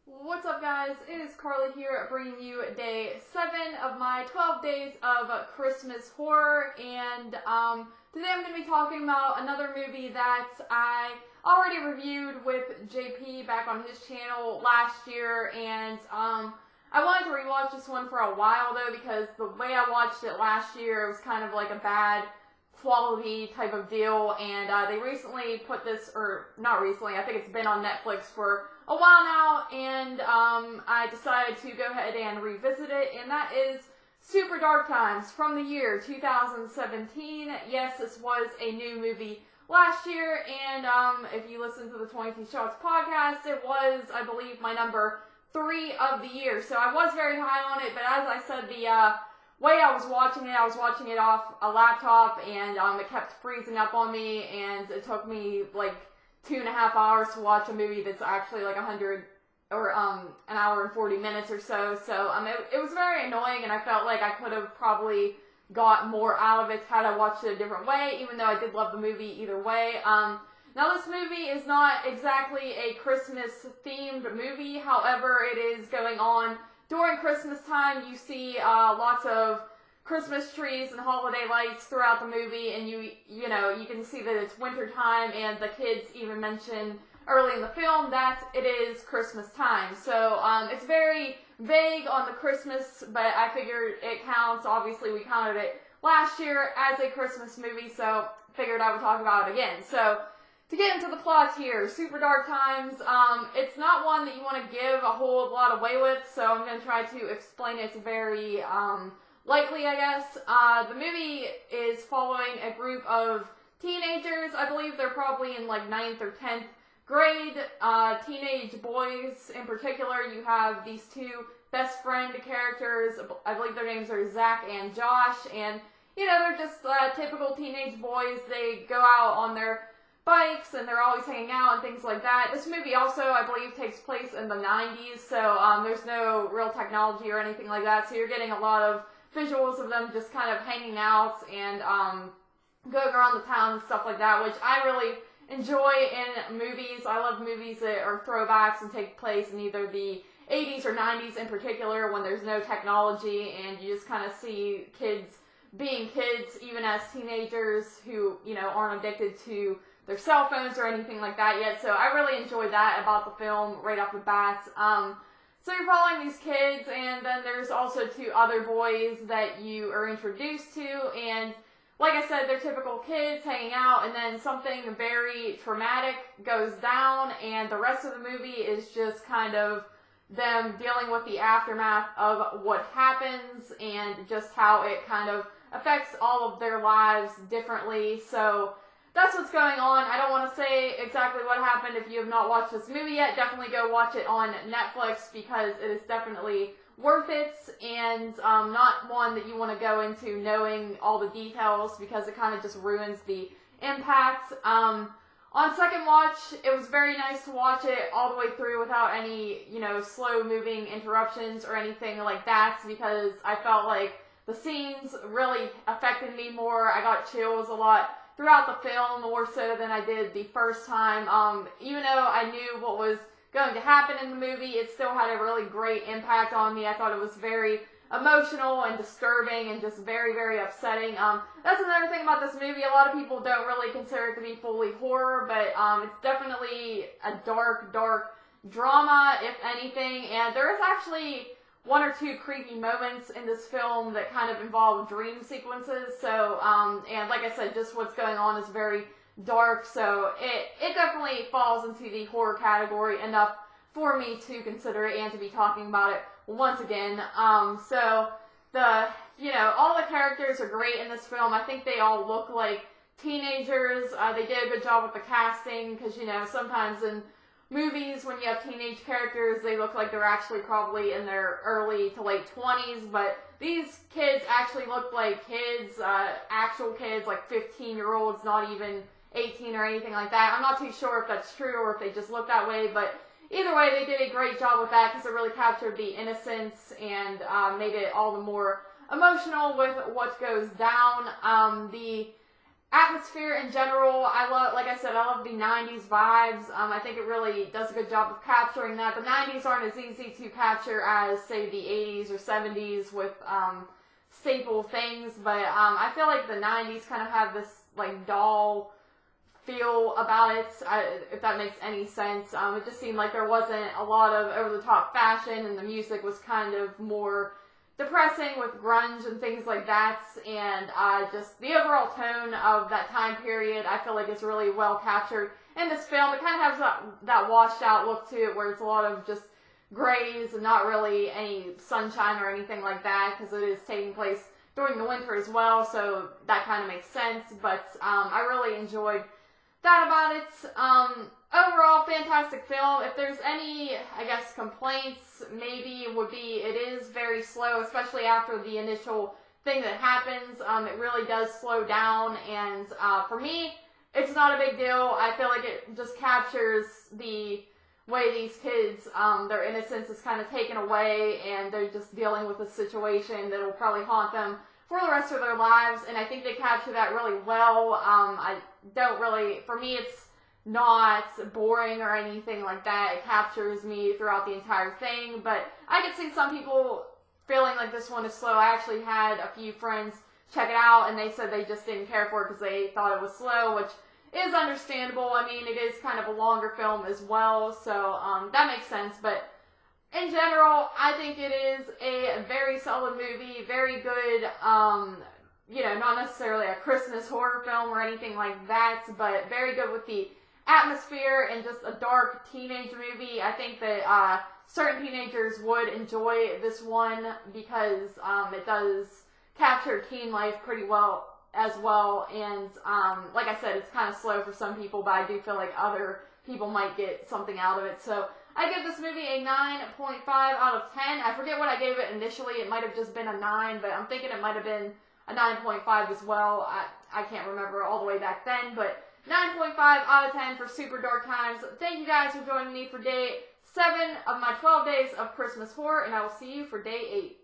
What's up, guys? It is Carly here bringing you day 7 of my 12 days of Christmas horror, and today I'm going to be talking about another movie that I already reviewed with JP back on his channel last year, and I wanted to rewatch this one for a while though, because the way I watched it last year, it was kind of like a bad quality type of deal, and they recently put this, or not recently, I think it's been on Netflix for a while now, and I decided to go ahead and revisit it, and that is Super Dark Times from the year 2017. Yes, this was a new movie last year, and if you listen to the 22 Shots podcast, it was, I believe, my number 3 of the year, so I was very high on it, but as I said, the way I was watching it off a laptop, and it kept freezing up on me, and it took me like 2.5 hours to watch a movie that's actually like 100 or an hour and 40 minutes or so. So it was very annoying, and I felt like I could have probably got more out of it had I watched it a different way, even though I did love the movie either way. Now this movie is not exactly a Christmas themed movie, however it is going on during Christmas time. You see lots of Christmas trees and holiday lights throughout the movie, and you know you can see that it's winter time, and the kids even mention early in the film that it is Christmas time. So it's very vague on the Christmas, but I figured it counts. Obviously, we counted it last year as a Christmas movie, so figured I would talk about it again. So to get into the plot here, Super Dark Times, it's not one that you want to give a whole lot away with, so I'm going to try to explain it very lightly, I guess. The movie is following a group of teenagers. I believe they're probably in like 9th or 10th grade, teenage boys in particular. You have these two best friend characters. I believe their names are Zach and Josh, and you know, they're just typical teenage boys. They go out on their bikes, and they're always hanging out and things like that. This movie also, I believe, takes place in the 90s, so there's no real technology or anything like that, so you're getting a lot of visuals of them just kind of hanging out and going around the town and stuff like that, which I really enjoy in movies. I love movies that are throwbacks and take place in either the 80s or 90s in particular, when there's no technology and you just kind of see kids being kids, even as teenagers who, you know, aren't addicted to their cell phones or anything like that yet. So I really enjoyed that about the film right off the bat. So you're following these kids, and then there's also 2 other boys that you are introduced to, and like I said, they're typical kids hanging out, and then something very traumatic goes down, and the rest of the movie is just kind of them dealing with the aftermath of what happens, and just how it kind of affects all of their lives differently. So that's what's going on. I don't want to say exactly what happened if you have not watched this movie yet. Definitely go watch it on Netflix, because it is definitely worth it, and not one that you want to go into knowing all the details, because it kind of just ruins the impact. On second watch, it was very nice to watch it all the way through without any, you know, slow moving interruptions or anything like that, because I felt like the scenes really affected me more. I got chills a lot throughout the film, more so than I did the first time. Even though I knew what was going to happen in the movie, it still had a really great impact on me. I thought it was very emotional and disturbing and just very, very upsetting. That's another thing about this movie. A lot of people don't really consider it to be fully horror, but it's definitely a dark, dark drama, if anything. And there is actually 1 or 2 creepy moments in this film that kind of involve dream sequences. So, and like I said, just what's going on is very dark, so it definitely falls into the horror category enough for me to consider it and to be talking about it once again. So you know, all the characters are great in this film. I think they all look like teenagers. They did a good job with the casting, because, you know, sometimes in movies, when you have teenage characters, they look like they're actually probably in their early to late 20s, but these kids actually look like kids, actual kids, like 15-year-olds, not even 18 or anything like that. I'm not too sure if that's true or if they just look that way, but either way, they did a great job with that, because it really captured the innocence and made it all the more emotional with what goes down. The atmosphere in general. I love, like I said, I love the 90s vibes. I think it really does a good job of capturing that. The 90s aren't as easy to capture as, say, the 80s or 70s with staple things, but I feel like the 90s kind of have this like doll feel about it, if that makes any sense. It just seemed like there wasn't a lot of over-the-top fashion, and the music was kind of more depressing with grunge and things like that, and just the overall tone of that time period I feel like is really well captured in this film. It kind of has that washed out look to it, where it's a lot of just grays and not really any sunshine or anything like that, because it is taking place during the winter as well, so that kind of makes sense. But I really enjoyed that about it. Overall, fantastic film. If there's any, I guess, complaints, maybe would be it is very slow, especially after the initial thing that happens. It really does slow down, and for me, it's not a big deal. I feel like it just captures the way these kids, their innocence is kind of taken away, and they're just dealing with a situation that will probably haunt them for the rest of their lives, and I think they capture that really well. I don't really, for me, it's not boring or anything like that. It captures me throughout the entire thing, but I could see some people feeling like this one is slow. I actually had a few friends check it out, and they said they just didn't care for it because they thought it was slow, which is understandable. I mean, it is kind of a longer film as well, so that makes sense, but in general, I think it is a very solid movie, very good, not necessarily a Christmas horror film or anything like that, but very good with the atmosphere and just a dark teenage movie. I think that certain teenagers would enjoy this one because it does capture teen life pretty well as well, and like I said, it's kind of slow for some people, but I do feel like other people might get something out of it. So I give this movie a 9.5 out of 10. I forget what I gave it initially. It might have just been a 9, but I'm thinking it might have been a 9.5 as well. I can't remember all the way back then, but 9.5 out of 10 for Super Dark Times. Thank you guys for joining me for day 7 of my 12 days of Christmas horror, and I will see you for day 8.